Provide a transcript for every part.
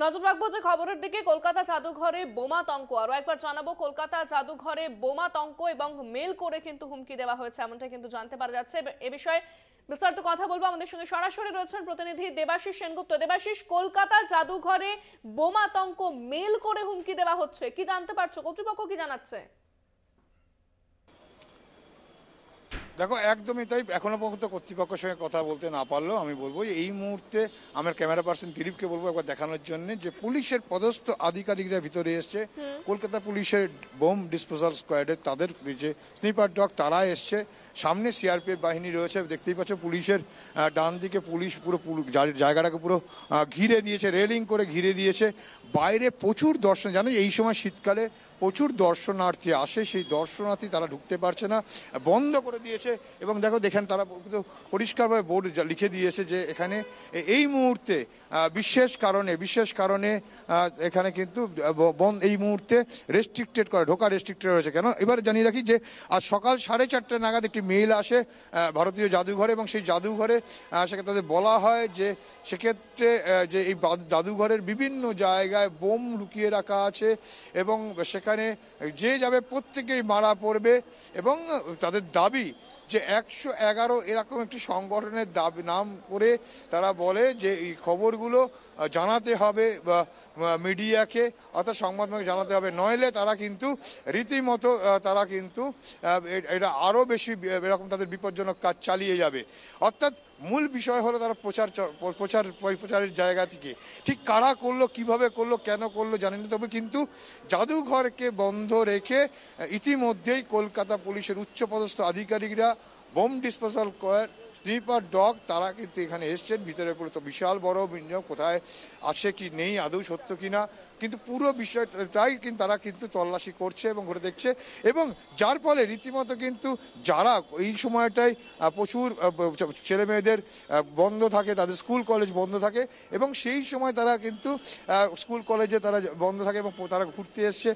নজর রাখবো যে খবরের দিকে। কলকাতা জাদুঘরে বোমাতঙ্ক, আরো একবার জানাবো, কলকাতা জাদুঘরে বোমাতঙ্ক এবং মেল করে কিন্তু হুমকি দেওয়া হয়েছে, এমনটা কিন্তু জানতে পারা যাচ্ছে। এ বিষয়ে বিস্তারিত কথা বলবো, আমাদের সঙ্গে সরাসরি রয়েছেন প্রতিনিধি দেবাশিস সেনগুপ্ত। দেবাশিস, কলকাতা জাদুঘরে বোমাতঙ্ক, মেল করে হুমকি দেওয়া হচ্ছে, কি জানতে পারছো? কর্তৃপক্ষ কি জানাচ্ছে? দেখো, একদমই তাই। এখনো পর্যন্ত কর্তৃপক্ষের সঙ্গে কথা বলতে না পারলেও আমি বলবো যে এই মুহূর্তে আমার ক্যামেরা পার্সন দিলীপকে বলবো একবার দেখানোর জন্য যে পুলিশের পদস্থ আধিকারিকরা ভিতরে এসছে। কলকাতা পুলিশের বোম ডিসপোজাল স্কোয়াডের তাদের যে স্নিপার ডগ তারা এসছে। সামনে সিআরপিএফ বাহিনী রয়েছে, দেখতেই পাচ্ছ। পুলিশের ডান দিকে পুলিশ পুরো জায়গাটাকে পুরো ঘিরে দিয়েছে, রেলিং করে ঘিরে দিয়েছে। বাইরে প্রচুর দর্শন, জানো এই সময় শীতকালে প্রচুর দর্শনার্থী আসে, সেই দর্শনার্থী তারা ঢুকতে পারছে না, বন্ধ করে দিয়েছে। এবং দেখো, দেখেন তারা পরিষ্কারভাবে বোর্ড লিখে দিয়েছে যে এখানে এই মুহূর্তে বিশেষ কারণে এখানে কিন্তু এই মুহূর্তে রেস্ট্রিক্টেড করা, ঢোকা রেস্ট্রিক্টেড রয়েছে। কেন এবার জানিয়ে রাখি যে আজ সকাল 4:30 নাগাদ একটি মেইল আসে ভারতীয় জাদুঘরে, এবং সেই জাদুঘরে সেখানে তাদের বলা হয় যে সেক্ষেত্রে যে এই জাদুঘরের বিভিন্ন জায়গায় বোম লুকিয়ে রাখা আছে এবং সেখানে যে যাবে প্রত্যেকেই মারা পড়বে। এবং তাদের দাবি যে 111 এরকম একটি সংগঠনের দাবি নাম করে তারা বলে যে এই খবরগুলো জানাতে হবে মিডিয়াকে, অর্থাৎ সংবাদ মাধ্যমে জানাতে হবে, নইলে তারা কিন্তু রীতিমতো তারা কিন্তু এটা আরও বেশি এরকম তাদের বিপজ্জনক কাজ চালিয়ে যাবে। অর্থাৎ মূল বিষয় হলো তারা প্রচারের জায়গা থেকে ঠিক কারা করলো, কিভাবে করলো, কেন করলো জানি না, তবে কিন্তু জাদুঘরকে বন্ধ রেখে ইতিমধ্যেই কলকাতা পুলিশের উচ্চপদস্থ আধিকারিকরা, বোম ডিসপোজাল স্নিপার ডগ তারা কিন্তু এখানে এসছেন। ভিতরে পুরো তো বিশাল বড় বিনিয়োগ, কোথায় আছে কি নেই, আদৌ সত্য কিনা, কিন্তু পুরো বিষয়টাই কিন্তু তারা কিন্তু তল্লাশি করছে এবং ঘুরে দেখছে। এবং যার ফলে রীতিমতো কিন্তু যারা এই সময়টায় প্রচুর ছেলে মেয়েদের বন্ধ থাকে, তাদের স্কুল কলেজ বন্ধ থাকে, এবং সেই সময় তারা কিন্তু স্কুল কলেজে তারা বন্ধ থাকে এবং তারা ঘুরতে এসছে,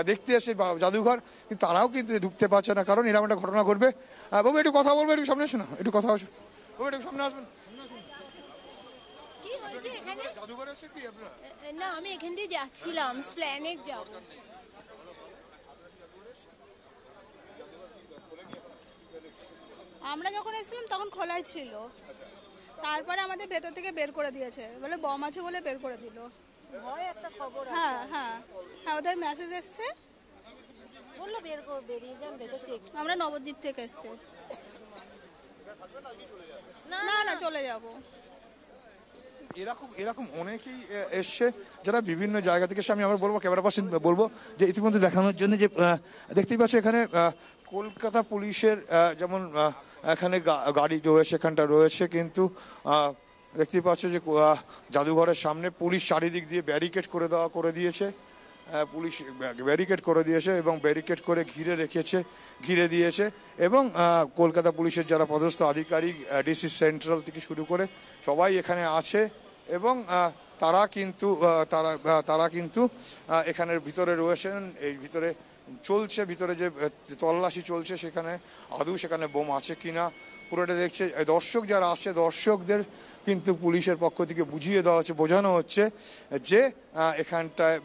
দেখতে এসছে জাদুঘর, কিন্তু তারাও কিন্তু ঢুকতে পারছে না, কারণ এরকম একটা ঘটনা ঘটবে। বাবু একটু কথা বলবো, একটু সামনে আসুন না, একটু কথা আসুন, বাবু একটু সামনে আসবেন। না, আমি এখান দিয়ে যাচ্ছিলাম, স্প্ল্যানেড যাব। আমরা যখন এসেছিলাম তখন খোলাই ছিল, তারপরে আমাদের ভেতর থেকে বের করে দিয়েছে, বলে বম আছে বলে বের করে দিল। ভয় একটা খবর। হ্যাঁ হ্যাঁ হ্যাঁ, ওদের মেসেজ এসছে, বললো বেরিয়ে যান, ভেতর চেক। আমরা নবদ্বীপ থেকে এসছে। না না না, চলে যাব। এরকম অনেকেই এসছে যারা বিভিন্ন জায়গা থেকে এসে। আমি আবার বলবো, ক্যামেরা পার্সন বলবো যে ইতিমধ্যে দেখানোর জন্য যে দেখতেই পাচ্ছ এখানে কলকাতা পুলিশের যেমন এখানে গাড়ি রয়েছে, এখানটা রয়েছে, কিন্তু দেখতেই পাচ্ছ যে জাদুঘরের সামনে পুলিশ চারিদিক দিয়ে ব্যারিকেড করে দিয়েছে। পুলিশ ব্যারিকেড করে দিয়েছে এবং ব্যারিকেড করে ঘিরে দিয়েছে। এবং কলকাতা পুলিশের যারা পদস্থ আধিকারিক, ডিসি সেন্ট্রাল থেকে শুরু করে সবাই এখানে আছে, এবং তারা কিন্তু এখানের ভিতরে রয়েছেন। এই ভিতরে ভিতরে যে তল্লাশি চলছে, সেখানে বোম আছে কিনা পুরোটা দেখছে। দর্শক যারা আসছে, দর্শকদের কিন্তু পুলিশের পক্ষ থেকে বোঝানো হচ্ছে যে এখানটায়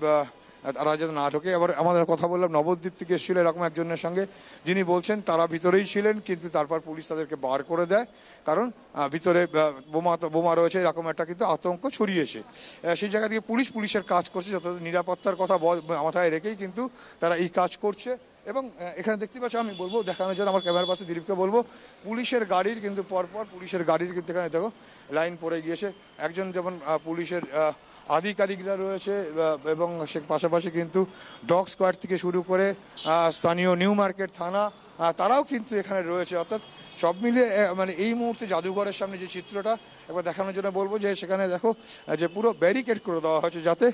তারা যাতে না ঢোকে। আবার আমাদের কথা বললাম, নবদ্বীপ থেকে এসেছিল এরকম একজনের সঙ্গে, যিনি বলছেন তারা ভিতরেই ছিলেন, কিন্তু তারপর পুলিশ তাদেরকে বার করে দেয়, কারণ ভিতরে বোমা রয়েছে, এরকম একটা কিন্তু আতঙ্ক ছড়িয়েছে। সেই জায়গা থেকে পুলিশের কাজ করছে, যত নিরাপত্তার কথা মাথায় রেখেই কিন্তু তারা এই কাজ করছে। এবং এখানে দেখতে পাচ্ছ, আমি বলবো দেখানোর জন্য আমার ক্যামেরার পাশে দিলীপকে বলবো, পুলিশের গাড়ির কিন্তু পরপর কিন্তু এখানে দেখো লাইন পড়ে গিয়েছে। একজন যেমন পুলিশের আধিকারিকরা রয়েছে, এবং সে পাশাপাশি কিন্তু ডগ স্কোয়াড থেকে শুরু করে স্থানীয় নিউ মার্কেট থানা তারাও কিন্তু এখানে রয়েছে। অর্থাৎ সব মিলিয়ে মানে এই মুহূর্তে জাদুঘরের সামনে যে চিত্রটা একবার দেখানোর জন্য বলবো যে সেখানে দেখো যে পুরো ব্যারিকেড করে দেওয়া হয়েছে, যাতে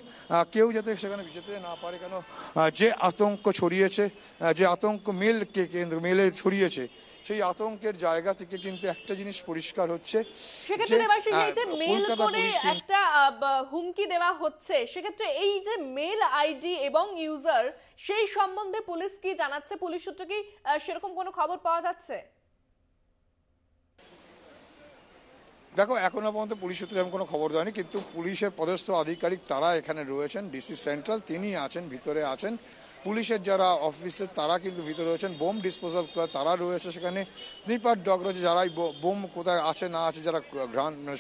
কেউ যাতে সেখানে যেতে না পারে। কেন যে আতঙ্ক ছড়িয়েছে, যে আতঙ্ক মেলে ছড়িয়েছে, সেই আতঙ্কের জায়গা থেকে কিন্তু একটা জিনিস পরিষ্কার হচ্ছে, সেক্ষেত্রে মেল করে একটা হুমকি দেওয়া হচ্ছে, সেক্ষেত্রে এই যে মেল আইডি এবং ইউজার, সেই সম্বন্ধে পুলিশ কি জানাচ্ছে? পুলিশ সূত্রে কি সেরকম কোনো খবর পাওয়া যাচ্ছে? দেখো এখনো পর্যন্ত পুলিশ সূত্রে এমন কোনো খবর দেয়নি, কিন্তু পুলিশের পদস্থ আধিকারিক তারা এখানে রয়েছেন, ডিসি সেন্ট্রাল তিনি আছেন, ভিতরে আছেন, পুলিশের যারা অফিসার তারা কিন্তু ভিতরে রয়েছেন, বোম ডিসপোজাল তারা রয়েছে সেখানে, স্নিপার ডগ রয়েছে যারা এই বোম কোথায় আছে না আছে যারা ঘ্রাণ মানে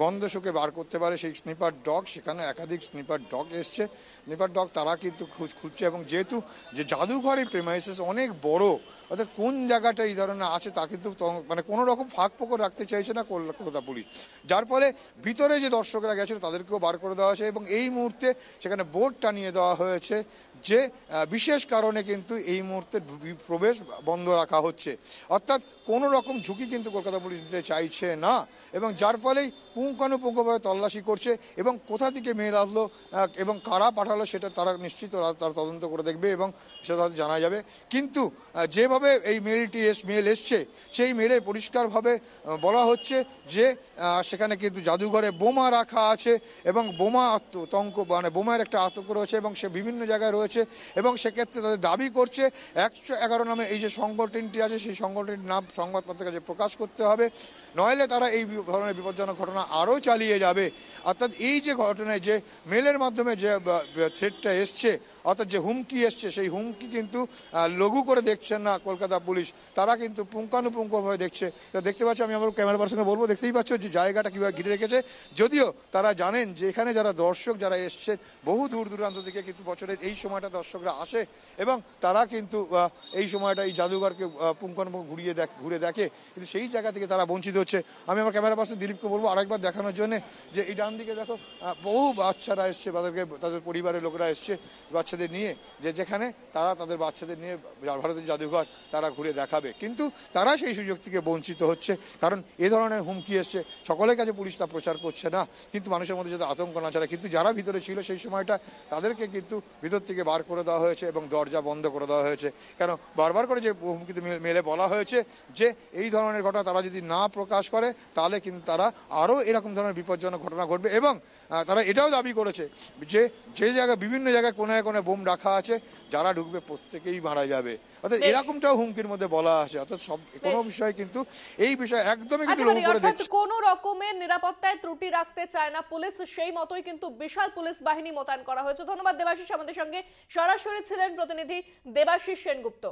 গন্ধ শুকে বার করতে পারে সেই স্নিপার ডগ, সেখানে একাধিক স্নিপার ডগ এসছে, স্নিপার ডগ তারা কিন্তু খুঁজছে। এবং যেহেতু যে জাদুঘরের প্রেমাইসেস অনেক বড়, অর্থাৎ কোন জায়গাটা এই ধরনের আছে তা কিন্তু মানে কোনো রকম ফাঁক ফোকর রাখতে চাইছে না কলকাতা পুলিশ, যার ফলে ভিতরে যে দর্শকরা গেছিল তাদেরকেও বার করে দেওয়া হয়েছে এবং এই মুহূর্তে সেখানে বোর্ড টানিয়ে দেওয়া হয়েছে যে বিশেষ কারণে কিন্তু এই মুহূর্তে প্রবেশ বন্ধ রাখা হচ্ছে, অর্থাৎ কোনো রকম ঝুঁকি কিন্তু কলকাতা পুলিশ দিতে চাইছে না এবং যার ফলেই পুঙ্খানুপুঙ্খভাবে তল্লাশি করছে এবং কোথা থেকে মেল আসলো এবং কারা পাঠালো সেটা তারা নিশ্চিত তারা তদন্ত করে দেখবে এবং সেটা জানা যাবে। কিন্তু যেভাবে এই মেল এসছে সেই মেলে পরিষ্কারভাবে বলা হচ্ছে যে সেখানে কিন্তু জাদুঘরে বোমা রাখা আছে এবং বোমা আতঙ্ক মানে বোমার একটা আতঙ্ক রয়েছে এবং সে বিভিন্ন জায়গায় রয়েছে এবং সেক্ষেত্রে তাদের দাবি করছে 111 নামে এই যে সংগঠনটি আছে সেই সংগঠনটির নাম সংবাদপত্রের কাছে প্রকাশ করতে হবে, নইলে তারা এই ধরনের বিপজ্জনক ঘটনা আরও চালিয়ে যাবে। অর্থাৎ এই যে ঘটনায় যে মেলের মাধ্যমে যে থ্রেটটা এসছে, অর্থাৎ যে হুমকি এসছে সেই হুমকি কিন্তু লঘু করে দেখছেন না কলকাতা পুলিশ, তারা কিন্তু পুঙ্খানুপুঙ্খভাবে দেখছে। দেখতে পাচ্ছ, আমি আমার ক্যামেরা পার্সনকে বলবো, দেখতেই পাচ্ছ যে জায়গাটা কীভাবে ঘিরে রেখেছে, যদিও তারা জানেন যে এখানে যারা দর্শক যারা এসছে বহু দূর দূরান্ত থেকে কিন্তু বছরের এই সময়টা দর্শকরা আসে এবং তারা কিন্তু এই সময়টা এই জাদুঘরকে পুঙ্খানুপুঙ্খ ঘুরে দেখে, কিন্তু সেই জায়গা থেকে তারা বঞ্চিত হচ্ছে। আমি আমার ক্যামেরা পার্সন দিলীপকে বলবো আরেকবার দেখানোর জন্য যে এই ডান দিকে দেখো বহু বাচ্চারা এসছে, তাদের পরিবারের লোকরা এসছে বাচ্চাদের নিয়ে, যেখানে তারা তাদের বাচ্চাদের নিয়ে ভারতের জাদুঘর তারা ঘুরে দেখাবে, কিন্তু তারা সেই সুযোগ থেকে বঞ্চিত হচ্ছে কারণ এ ধরনের হুমকি এসছে। সকলের কাছে পুলিশ তা প্রচার করছে না, কিন্তু মানুষের মধ্যে যাতে আতঙ্ক না ছাড়া, কিন্তু যারা ভিতরে ছিল সেই সময়টা তাদেরকে কিন্তু ভিতর থেকে বার করে দেওয়া হয়েছে এবং দরজা বন্ধ করে দেওয়া হয়েছে। কেন বারবার করে যে হুমকিতে মেলে বলা হয়েছে যে এই ধরনের ঘটনা তারা যদি না প্রকাশ করে তাহলে কিন্তু তারা আরও এরকম ধরনের বিপজ্জনক ঘটনা ঘটবে এবং তারা এটাও দাবি করেছে যে জায়গায় বিভিন্ন জায়গায় কোনায় কোনায় বোম রাখা আছে, যারা ঢুকবে প্রত্যেকেই মারা যাবে, অর্থাৎ এরকমটাও হুমকির মধ্যে বলা আছে। অর্থাৎ সব কোনো বিষয় কিন্তু এই বিষয় একদমই কিন্তু লঘু করে দেখছে। কোনো রকমের নিরাপত্তায় ত্রুটি রাখতে চায় না পুলিশ, সেই মতোই কিন্তু বিশাল পুলিশ বাহিনী মোতায়েন করা হয়েছে। ধন্যবাদ দেবাশিস, আমাদের সঙ্গে সরাসরি ছিলেন প্রতিনিধি দেবাশিস সেনগুপ্ত।